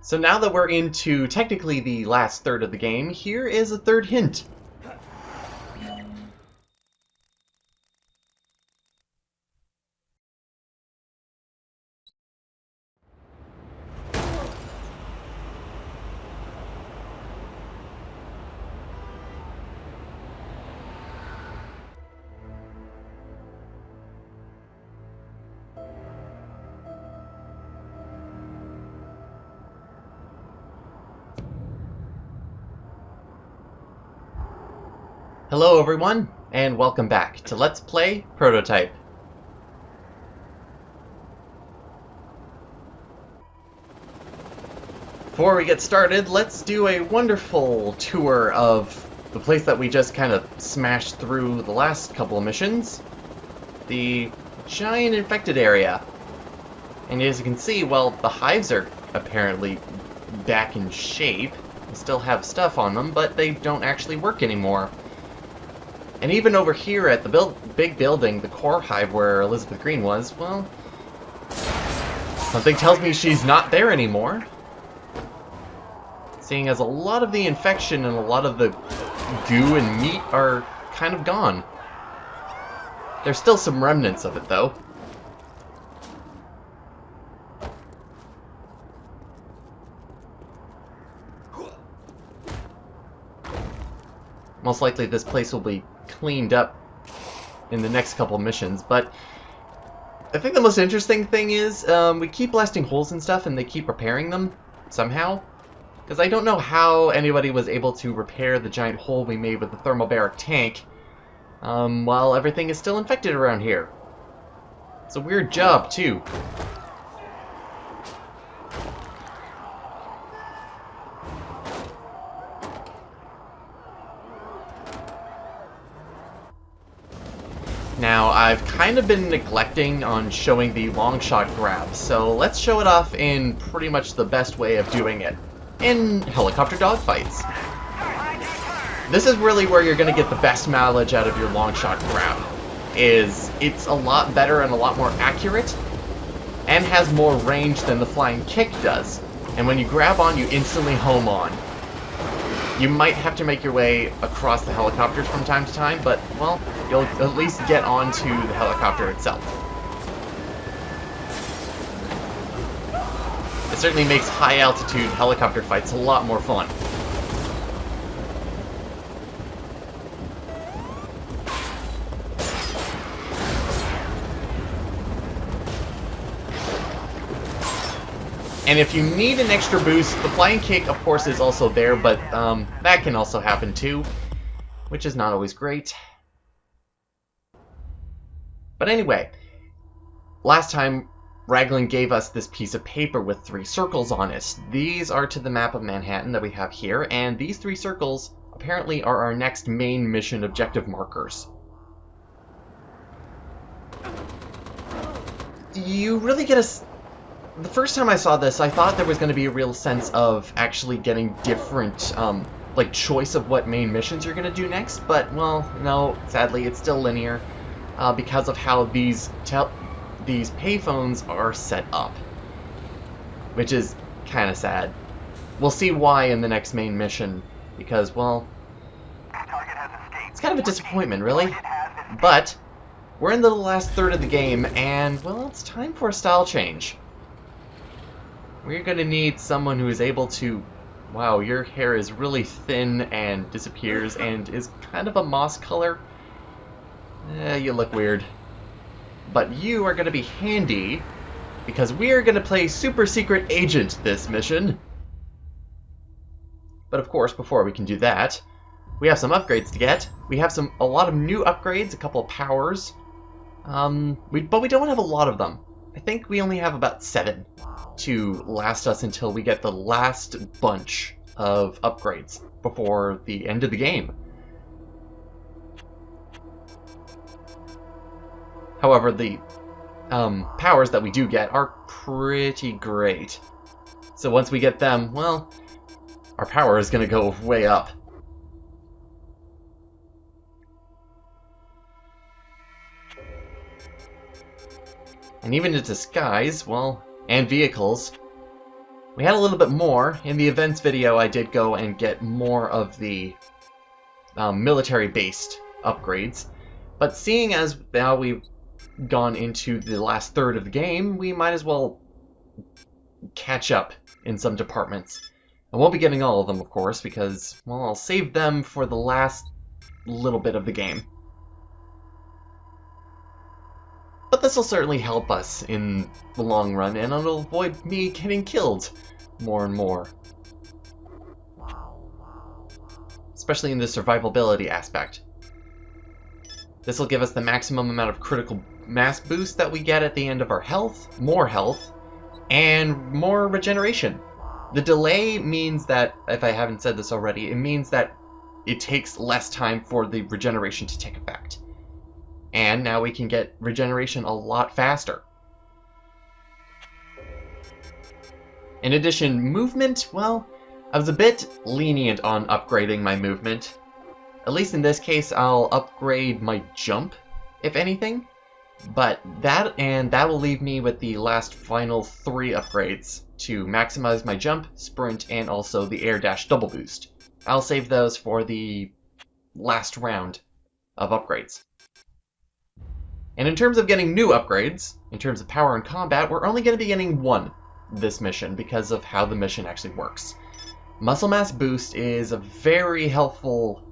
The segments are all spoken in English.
So now that we're into technically the last third of the game, here is a third hint. Hello everyone, and welcome back to Let's Play Prototype. Before we get started, let's do a wonderful tour of the place that we just kind of smashed through the last couple of missions. The giant infected area. And as you can see, well, the hives are apparently back in shape. They still have stuff on them, but they don't actually work anymore. And even over here at the big building, the core hive where Elizabeth Green was, well, something tells me she's not there anymore. Seeing as a lot of the infection and a lot of the goo and meat are kind of gone. There's still some remnants of it, though. Most likely this place will be cleaned up in the next couple missions, but I think the most interesting thing is we keep blasting holes and stuff and they keep repairing them somehow, because I don't know how anybody was able to repair the giant hole we made with the thermobaric tank while everything is still infected around here. It's a weird job too. Now, I've kind of been neglecting on showing the long shot grab, so let's show it off in pretty much the best way of doing it, in helicopter dogfights. This is really where you're going to get the best mileage out of your long shot grab. It's a lot better and a lot more accurate, and has more range than the flying kick does. And when you grab on, you instantly home on. You might have to make your way across the helicopters from time to time, but, well, you'll at least get onto the helicopter itself. It certainly makes high-altitude helicopter fights a lot more fun. And if you need an extra boost, the flying kick, of course, is also there, but that can also happen too, which is not always great. But anyway, last time, Raglan gave us this piece of paper with 3 circles on it. These are to the map of Manhattan that we have here, and these 3 circles apparently are our next main mission objective markers. You really get a... The first time I saw this, I thought there was going to be a real sense of actually getting different, like, choice of what main missions you're going to do next, but, well, no, sadly, it's still linear, because of how these payphones are set up, which is kind of sad. We'll see why in the next main mission, because, well, it's kind of a disappointment, really, but we're in the last third of the game, and, well, it's time for a style change. We're going to need someone who is able to... Wow, your hair is really thin and disappears and is kind of a moss color. You look weird. But you are going to be handy, because we are going to play Super Secret Agent this mission. But of course, before we can do that, we have some upgrades to get. We have a lot of new upgrades, a couple of powers. But we don't have a lot of them. I think we only have about 7 to last us until we get the last bunch of upgrades before the end of the game. However, the powers that we do get are pretty great. So once we get them, well, our power is going to go way up. And even to disguise, well, and vehicles, We had a little bit more. In the events video, I did go and get more of the military-based upgrades. But seeing as now we've gone into the last third of the game, we might as well catch up in some departments. I won't be getting all of them, of course, because, well, I'll save them for the last little bit of the game. But this will certainly help us in the long run, and it'll avoid me getting killed more and more. Especially in the survivability aspect. This will give us the maximum amount of critical mass boost that we get at the end of our health, and more regeneration. The delay means that, if I haven't said this already, it means that it takes less time for the regeneration to take effect. And now we can get regeneration a lot faster. In addition, movement, well, I was a bit lenient on upgrading my movement. At least in this case, I'll upgrade my jump, if anything. But that will leave me with the last final 3 upgrades to maximize my jump, sprint, and also the air dash double boost. I'll save those for the last round of upgrades. And in terms of getting new upgrades, in terms of power and combat, we're only going to be getting 1 this mission because of how the mission actually works. Muscle mass boost is a very helpful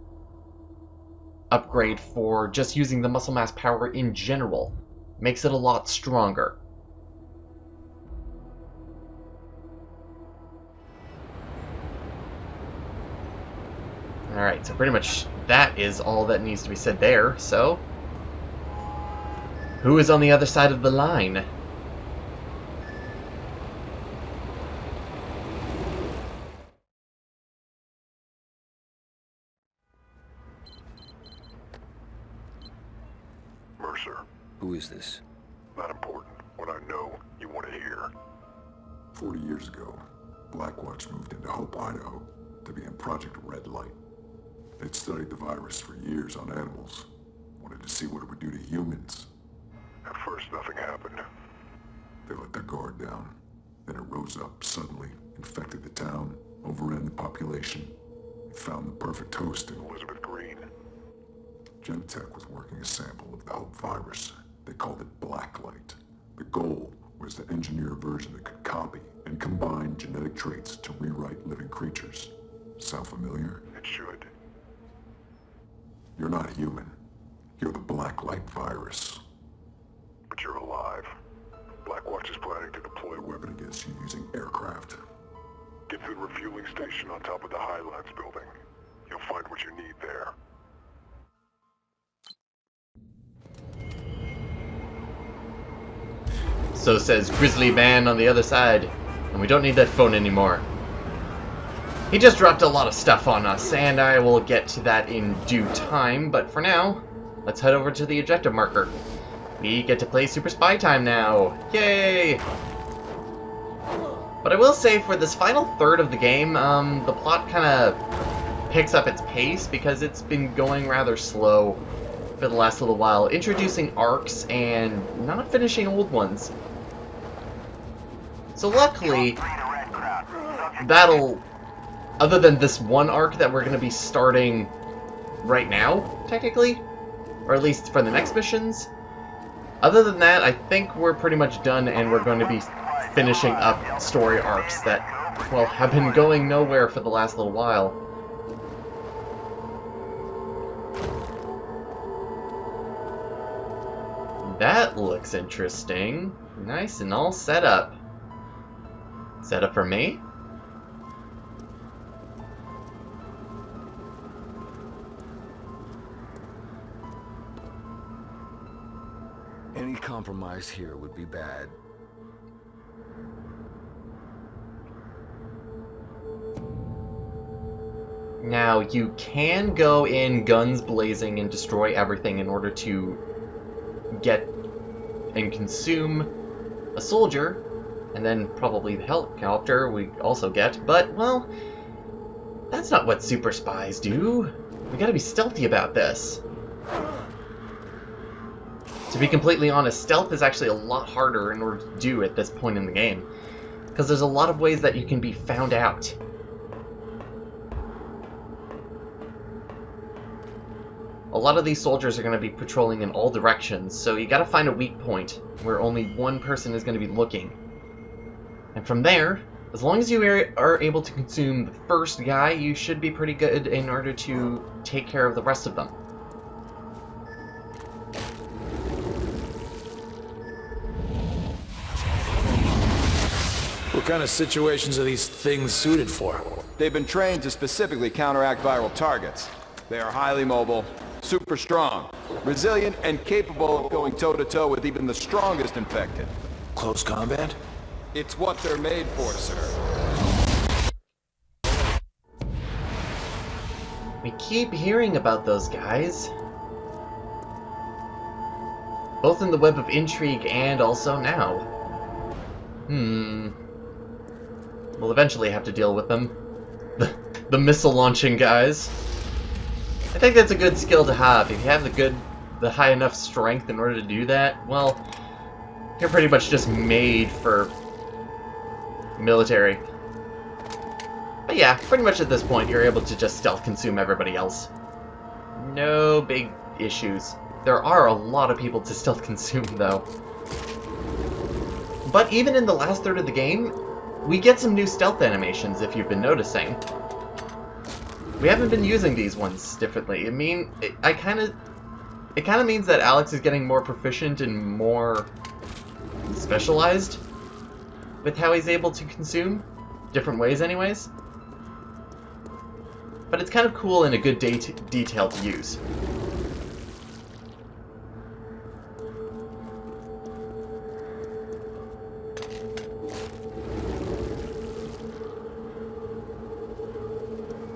upgrade for just using the muscle mass power in general. Makes it a lot stronger. Alright, so pretty much that is all that needs to be said there, so who is on the other side of the line? Mercer. Who is this? Not important. What I know, you want to hear. 40 years ago, Blackwatch moved into Hope, Idaho, to be in Project Red Light. They'd studied the virus for years on animals. Wanted to see what it would do to humans. At first, nothing happened. They let their guard down. Then it rose up suddenly, infected the town, overran the population. They found the perfect host in Elizabeth Green. Genentech was working a sample of the Hope virus. They called it Blacklight. The goal was to engineer a version that could copy and combine genetic traits to rewrite living creatures. Sound familiar? It should. You're not human. You're the Blacklight virus. But you're alive. Blackwatch is planning to deploy A weapon against you using aircraft. Get to the refueling station on top of the Highlands building. You'll find what you need there. So says Grizzly Man on the other side, and we don't need that phone anymore. He just dropped a lot of stuff on us, and I will get to that in due time, but for now, let's head over to the objective marker. We get to play Super Spy Time now! Yay! But I will say, for this final third of the game, the plot kind of picks up its pace, because it's been going rather slow for the last little while, introducing arcs and not finishing old ones. So luckily, that'll, other than this one arc that we're going to be starting right now, technically, or at least for the next missions, other than that, I think we're pretty much done, and we're going to be finishing up story arcs that, well, have been going nowhere for the last little while. That looks interesting. Nice and all set up. Set up for me? Any compromise here would be bad. Now, you can go in guns blazing and destroy everything in order to get and consume a soldier, and then probably the helicopter we also get, but, well, that's not what super spies do. We gotta be stealthy about this. To be completely honest, stealth is actually a lot harder in order to do at this point in the game. because there's a lot of ways that you can be found out. A lot of these soldiers are going to be patrolling in all directions, so you got to find a weak point where only one person is going to be looking. And from there, as long as you are able to consume the first guy, you should be pretty good in order to take care of the rest of them. What kind of situations are these things suited for? They've been trained to specifically counteract viral targets. They are highly mobile, super strong, resilient, and capable of going toe-to-toe with even the strongest infected. Close combat? It's what they're made for, sir. We keep hearing about those guys. Both in the web of intrigue and also now. We'll eventually have to deal with them. The missile launching guys. I think that's a good skill to have. If you have the high enough strength in order to do that, well, you're pretty much just made for military. But yeah, pretty much at this point, you're able to just stealth consume everybody else. No big issues. There are a lot of people to stealth consume, though. But even in the last third of the game, we get some new stealth animations, if you've been noticing. We haven't been using these ones differently. It kind of means that Alex is getting more proficient and more specialized with how he's able to consume. Different ways, anyways. But it's kind of cool and a good detail to use.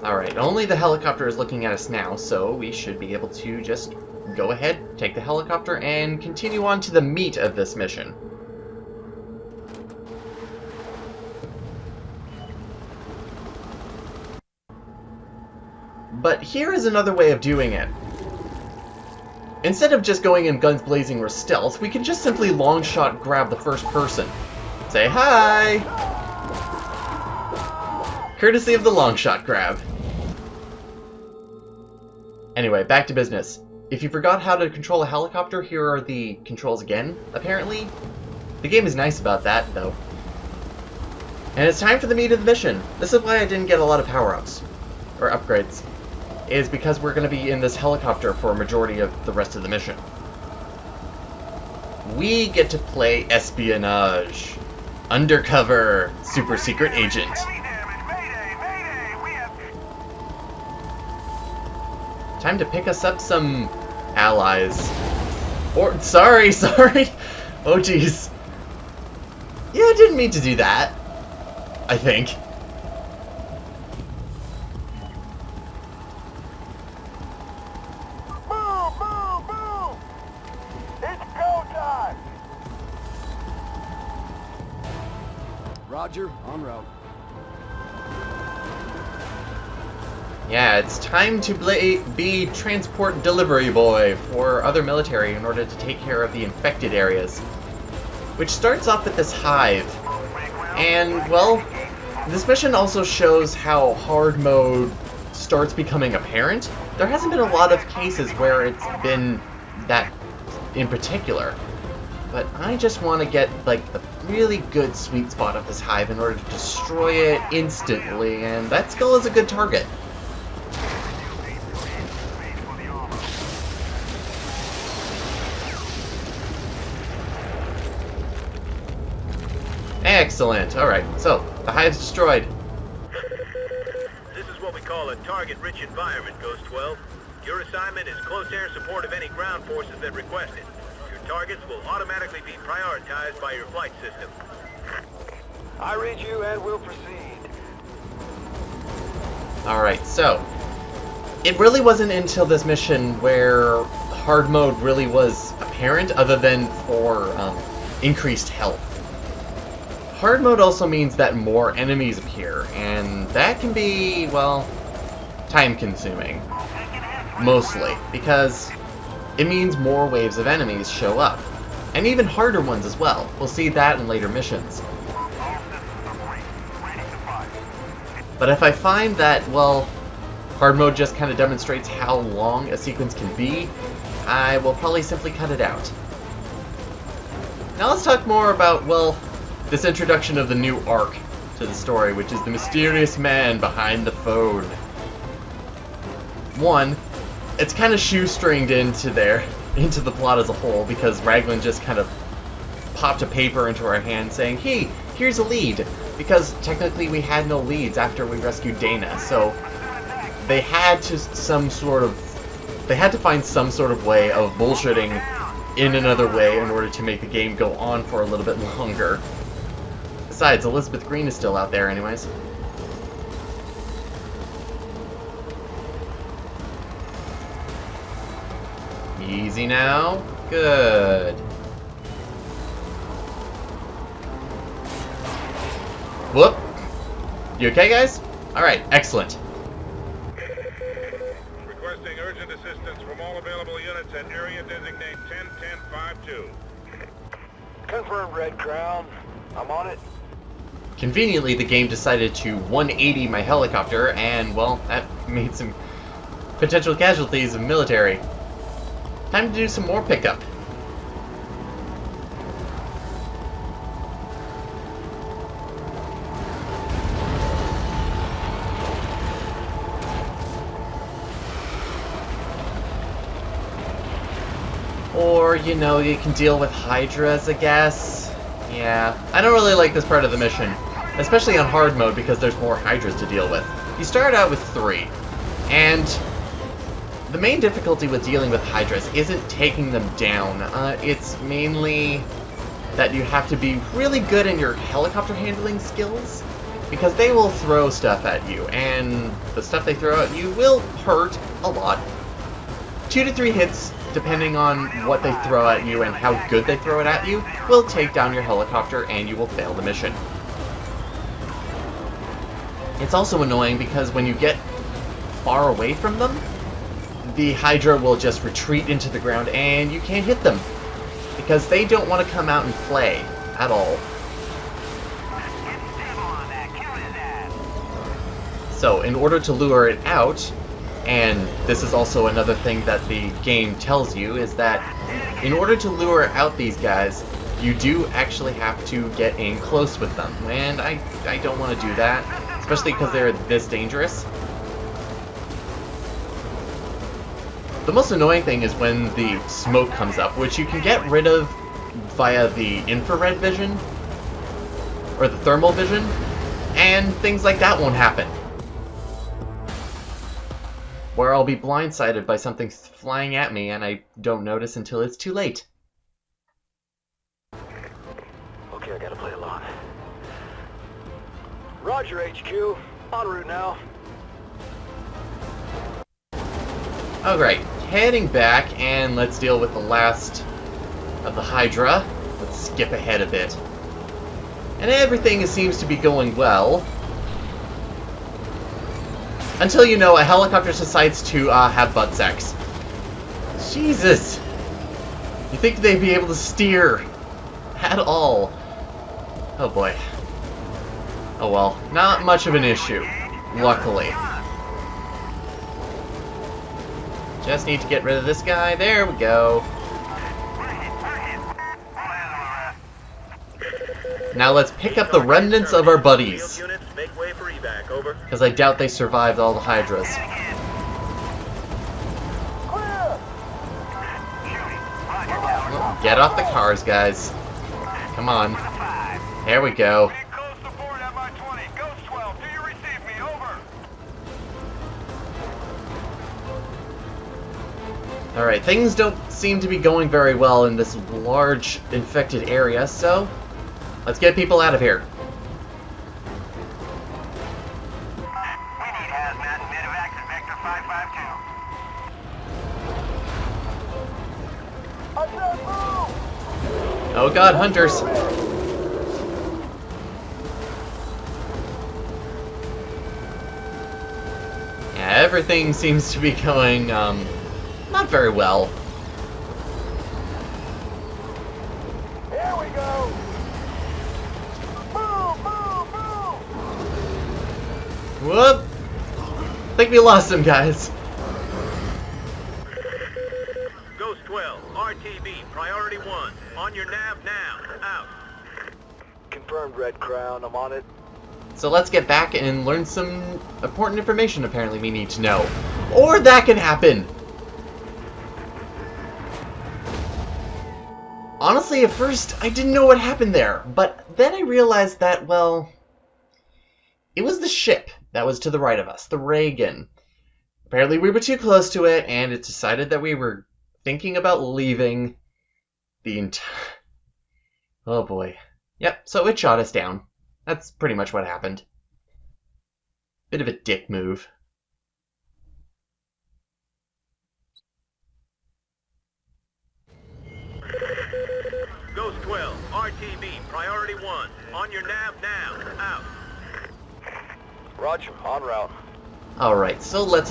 Alright, only the helicopter is looking at us now, so we should be able to just go ahead, take the helicopter, and continue on to the meat of this mission. But here is another way of doing it. Instead of just going in guns blazing or stealth, we can just simply long shot grab the first person. Say hi! Courtesy of the long shot grab. Anyway, back to business. If you forgot how to control a helicopter, here are the controls again, apparently. The game is nice about that, though. And it's time for the meat of the mission. This is why I didn't get a lot of power-ups. Or upgrades. Is because we're going to be in this helicopter for a majority of the rest of the mission. We get to play Espionage. Undercover super secret agent. Time to pick us up some allies. Or, sorry. Oh, jeez. Yeah, I didn't mean to do that. I think. Boom, boom, boom! It's go time! Roger, en route. Yeah, it's time to be transport delivery boy for other military in order to take care of the infected areas. Which starts off with this hive. And, well, this mission also shows how hard mode starts becoming apparent. There hasn't been a lot of cases where it's been that in particular. But I just want to get, like, the really good sweet spot of this hive in order to destroy it instantly, and that skull is a good target. Excellent. Alright, so, the hive's destroyed. This is what we call a target-rich environment, Ghost 12. Your assignment is close air support of any ground forces that request it. Your targets will automatically be prioritized by your flight system. I read you and will proceed. Alright, so, it really wasn't until this mission where hard mode really was apparent, other than for increased health. Hard mode also means that more enemies appear, and that can be, well, time-consuming. Mostly, because it means more waves of enemies show up. And even harder ones as well. We'll see that in later missions. But if I find that, well, hard mode just kind of demonstrates how long a sequence can be, I will probably simply cut it out. Now let's talk more about, well, this introduction of the new arc to the story, which is the mysterious man behind the phone. One, it's kind of shoestringed into the plot as a whole, because Raglan just kind of popped a paper into our hand saying, hey, here's a lead, because technically we had no leads after we rescued Dana, so they had to find some sort of way of bullshitting in another way in order to make the game go on for a little bit longer. Besides, Elizabeth Green is still out there anyways. Easy now. Good. Whoop. You okay, guys? Alright, excellent. Requesting urgent assistance from all available units at area designate 10-10-5-2. Confirmed, Red Crown. I'm on it. Conveniently, the game decided to 180 my helicopter, and, well, that made some potential casualties of military. Time to do some more pickup. Or, you know, you can deal with Hydras, I guess. Yeah, I don't really like this part of the mission, especially on hard mode because there's more Hydras to deal with. You start out with 3, and the main difficulty with dealing with Hydras isn't taking them down. It's mainly that you have to be really good in your helicopter handling skills, because they will throw stuff at you, and the stuff they throw at you will hurt a lot. 2 to 3 hits, depending on what they throw at you and how good they throw it at you, will take down your helicopter and you will fail the mission. It's also annoying because when you get far away from them, the Hydra will just retreat into the ground and you can't hit them, because they don't want to come out and play at all. So in order to lure it out, and this is also another thing that the game tells you, is that in order to lure out these guys, you do actually have to get in close with them. And I don't want to do that, especially because they're this dangerous. The most annoying thing is when the smoke comes up, which you can get rid of via the infrared vision, or the thermal vision, and things like that won't happen. Where I'll be blindsided by something flying at me and I don't notice until it's too late. Okay, I gotta play along. Roger, HQ. En route now. Alright, heading back, and let's deal with the last of the Hydra. Let's skip ahead a bit. And everything seems to be going well. Until, you know, a helicopter decides to have butt sex. Jesus! You think they'd be able to steer at all? Oh boy. Oh well, not much of an issue, luckily. Just need to get rid of this guy. There we go. Now let's pick up the remnants of our buddies, because I doubt they survived all the Hydras. Well, get off the cars, guys. Come on. There we go. Alright, things don't seem to be going very well in this large infected area, so let's get people out of here. Oh god, hunters! Yeah, everything seems to be going, not very well. Here we go. Move, move, move. Whoop! I think we lost him, guys. Ghost 12, RTB, priority 1. On your nav now. Out. Confirmed, Red Crown. I'm on it. So let's get back and learn some important information apparently we need to know. Or that can happen! Honestly, at first, I didn't know what happened there, but then I realized that, well, it was the ship that was to the right of us, the Reagan. Apparently we were too close to it, and it decided that we were thinking about leaving the entire... Oh boy. Yep, so it shot us down. That's pretty much what happened. Bit of a dick move. Ghost 12, RTB, priority 1. On your nav now. Out. Roger. En route. Alright, so let's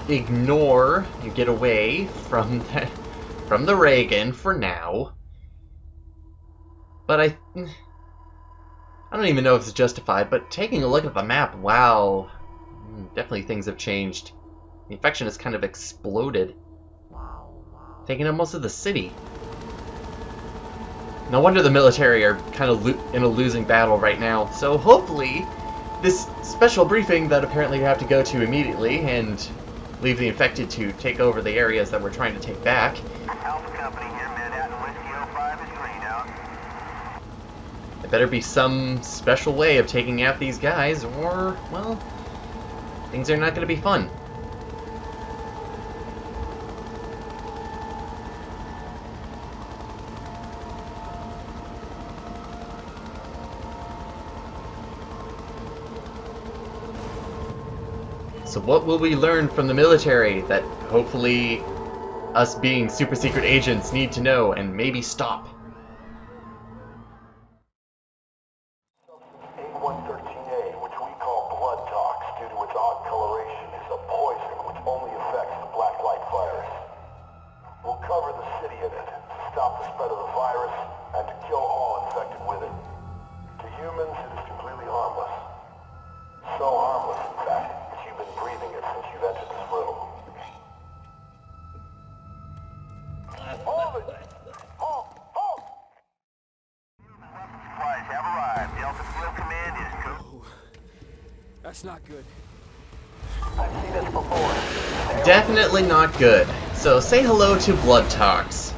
ignore and get away from the Reagan for now. But I don't even know if it's justified, but taking a look at the map, wow. Definitely things have changed. The infection has kind of exploded. Taking up most of the city. No wonder the military are kind of in a losing battle right now. So hopefully, this special briefing that apparently we have to go to immediately and leave the infected to take over the areas that we're trying to take back. Alpha Company here, Manhattan Whiskey 05 is green out. There better be some special way of taking out these guys, or, well, things are not going to be fun. So what will we learn from the military that hopefully us being super secret agents need to know and maybe stop? A113A, which we call blood tox due to its odd coloration, is a poison which only affects the black light virus. We'll cover the city in it to stop the spread of the virus and to kill all infected with it. To humans, it is completely harmless. So harmless, in fact, that you've been breathing it since you've entered this room. Hold it! Halt! Halt! Supplies have arrived. Delta Field Command is code. That's not good. I've seen this before. Definitely not good. So say hello to blood tox.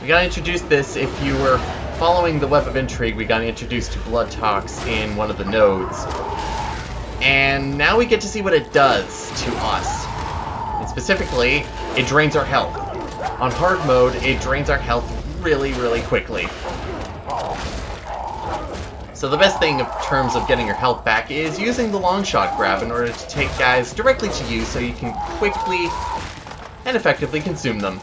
We got introduced this, if you were following the Web of Intrigue, we got introduced to blood tox in one of the nodes. And now we get to see what it does to us. And specifically, it drains our health. On hard mode, it drains our health really, really quickly. So the best thing in terms of getting your health back is using the long shot grab in order to take guys directly to you so you can quickly and effectively consume them.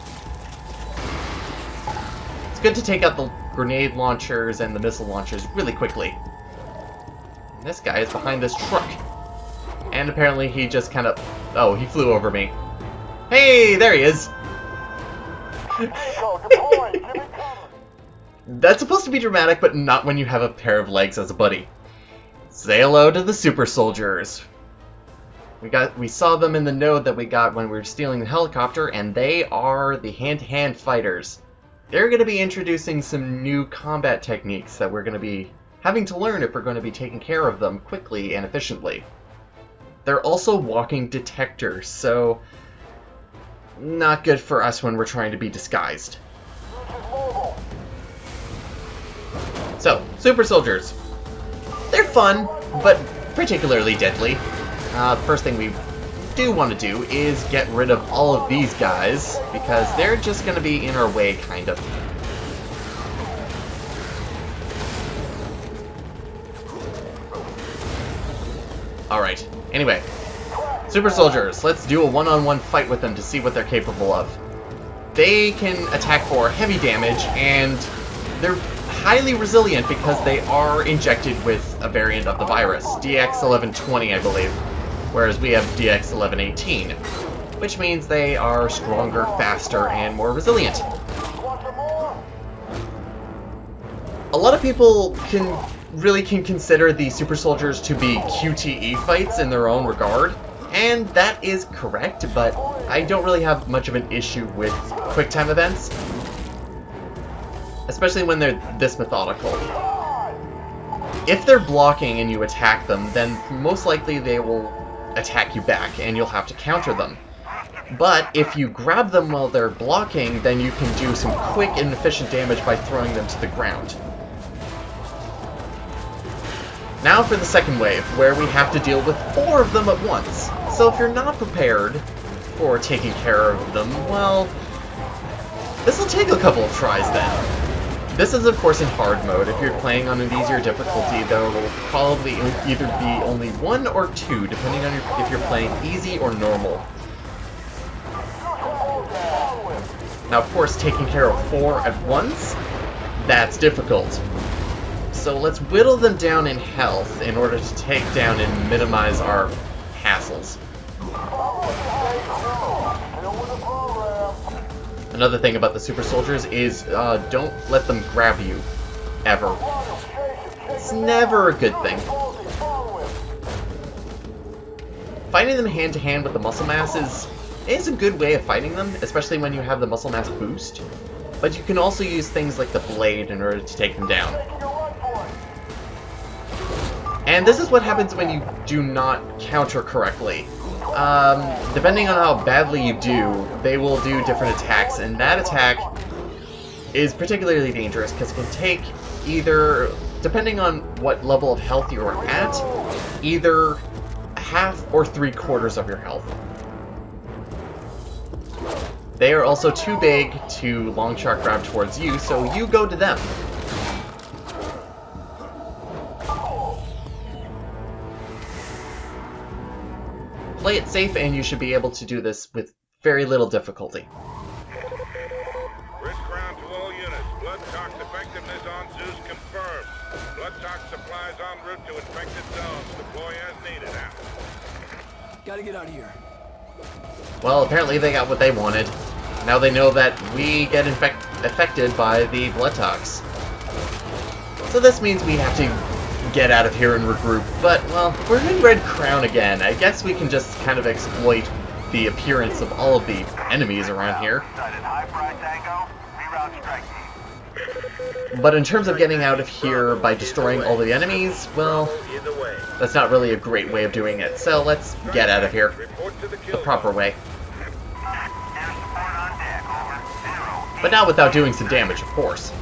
It's good to take out the grenade launchers and the missile launchers really quickly. And this guy is behind this truck. And apparently he just kind of... Oh, he flew over me. Hey, there he is! That's supposed to be dramatic, but not when you have a pair of legs as a buddy. Say hello to the super soldiers. We saw them in the node that we got when we were stealing the helicopter, and they are the hand-to-hand fighters. They're going to be introducing some new combat techniques that we're going to be having to learn if we're going to be taking care of them quickly and efficiently. They're also walking detectors, so not good for us when we're trying to be disguised. So, super soldiers. They're fun, but particularly deadly. The first thing we do want to do is get rid of all of these guys, because they're just going to be in our way, kind of. Alright, anyway. Super soldiers, let's do a one-on-one fight with them to see what they're capable of. They can attack for heavy damage, and they're highly resilient because they are injected with a variant of the virus, DX1120, I believe, whereas we have DX1118, which means they are stronger, faster, and more resilient. A lot of people can really can consider the super soldiers to be QTE fights in their own regard, and that is correct, but I don't really have much of an issue with QuickTime events, especially when they're this methodical. If they're blocking and you attack them, then most likely they will attack you back, and you'll have to counter them. But if you grab them while they're blocking, then you can do some quick and efficient damage by throwing them to the ground. Now for the second wave, where we have to deal with 4 of them at once. So if you're not prepared for taking care of them, well, this will take a couple of tries then. This is of course in hard mode. If you're playing on an easier difficulty, there will probably either be only 1 or 2, depending on if you're playing easy or normal. Now of course, taking care of 4 at once, that's difficult. So let's whittle them down in health in order to take down and minimize our hassles. Another thing about the super soldiers is don't let them grab you, ever. It's never a good thing. Fighting them hand to hand with the muscle mass is a good way of fighting them, especially when you have the muscle mass boost. But you can also use things like the blade in order to take them down. And this is what happens when you do not counter correctly. Depending on how badly you do, they will do different attacks, and that attack is particularly dangerous because it can take either, depending on what level of health you are at, either half or 3/4 of your health. They are also too big to long shot grab towards you, so you go to them. Play it safe and you should be able to do this with very little difficulty. Red Crown to all units. Blood tox effectiveness on Zeus confirmed. Blood tox supplies en route to infected zones. Deploy as needed. Out. Gotta get out of here. Well, apparently they got what they wanted. Now they know that we get affected by the blood tox. So this means we have to get out of here and regroup, but, well, we're in Red Crown again. I guess we can just kind of exploit the appearance of all of the enemies around here. But in terms of getting out of here by destroying all the enemies, well, that's not really a great way of doing it, so let's get out of here the proper way. But not without doing some damage, of course.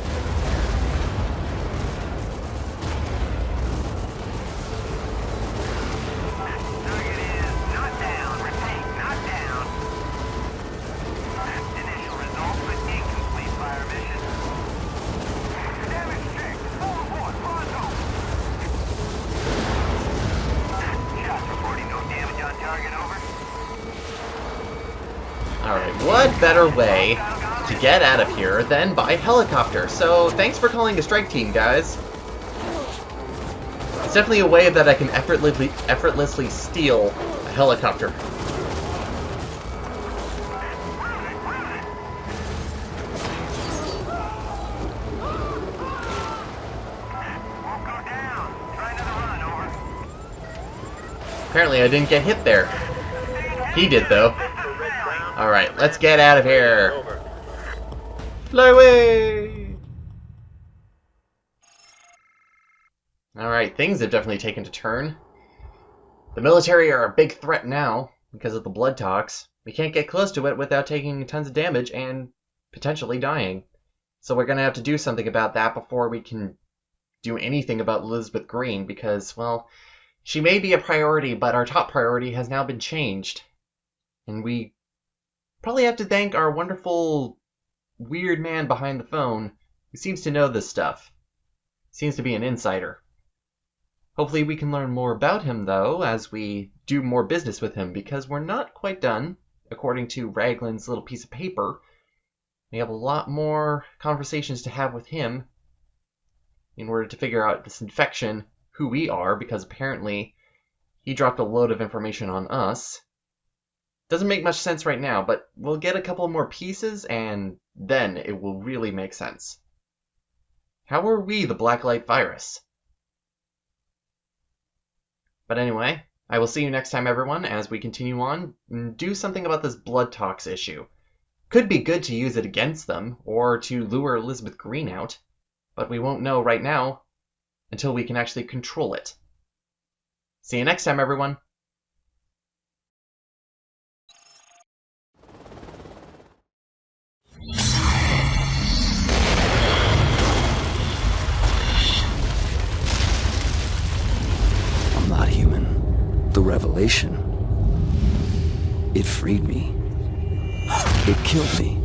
Alright, what better way to get out of here than by helicopter? So, thanks for calling a strike team, guys. It's definitely a way that I can effortlessly steal a helicopter. Apparently I didn't get hit there. He did, though. Alright, let's get out of here. Fly away! Alright, things have definitely taken a turn. The military are a big threat now because of the blood tox. We can't get close to it without taking tons of damage and potentially dying. So we're gonna have to do something about that before we can do anything about Elizabeth Green because, well, she may be a priority, but our top priority has now been changed. And we probably have to thank our wonderful, weird man behind the phone who seems to know this stuff. Seems to be an insider. Hopefully we can learn more about him, though, as we do more business with him, because we're not quite done, according to Raglan's little piece of paper. We have a lot more conversations to have with him in order to figure out this infection, who we are, because apparently he dropped a load of information on us. Doesn't make much sense right now, but we'll get a couple more pieces, and then it will really make sense. How are we the Blacklight virus? But anyway, I will see you next time, everyone, as we continue on and do something about this blood tox issue. Could be good to use it against them, or to lure Elizabeth Green out, but we won't know right now until we can actually control it. See you next time, everyone. I'm not human. The revelation, it freed me. It killed me.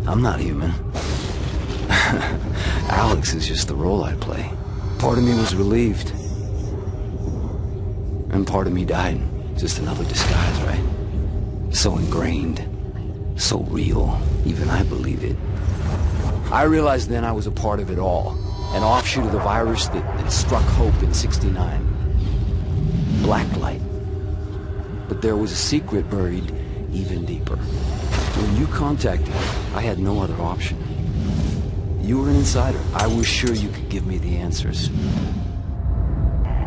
I'm not human. Alex is just the role I play. Part of me was relieved. And part of me died. Just another disguise, right? So ingrained. So real. Even I believe it. I realized then I was a part of it all. An offshoot of the virus that struck Hope in '69. Blacklight. But there was a secret buried even deeper. When you contacted me, I had no other option. You were an insider. I was sure you could give me the answers.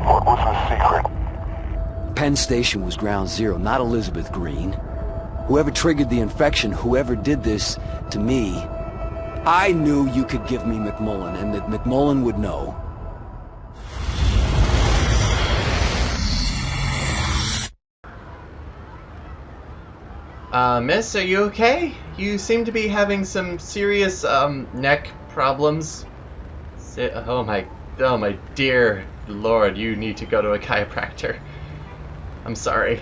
What was the secret? Penn Station was ground zero, not Elizabeth Green. Whoever triggered the infection, whoever did this to me, I knew you could give me McMullen, and that McMullen would know. Miss, are you okay? You seem to be having some serious, neck problems. Oh my dear Lord, you need to go to a chiropractor. I'm sorry.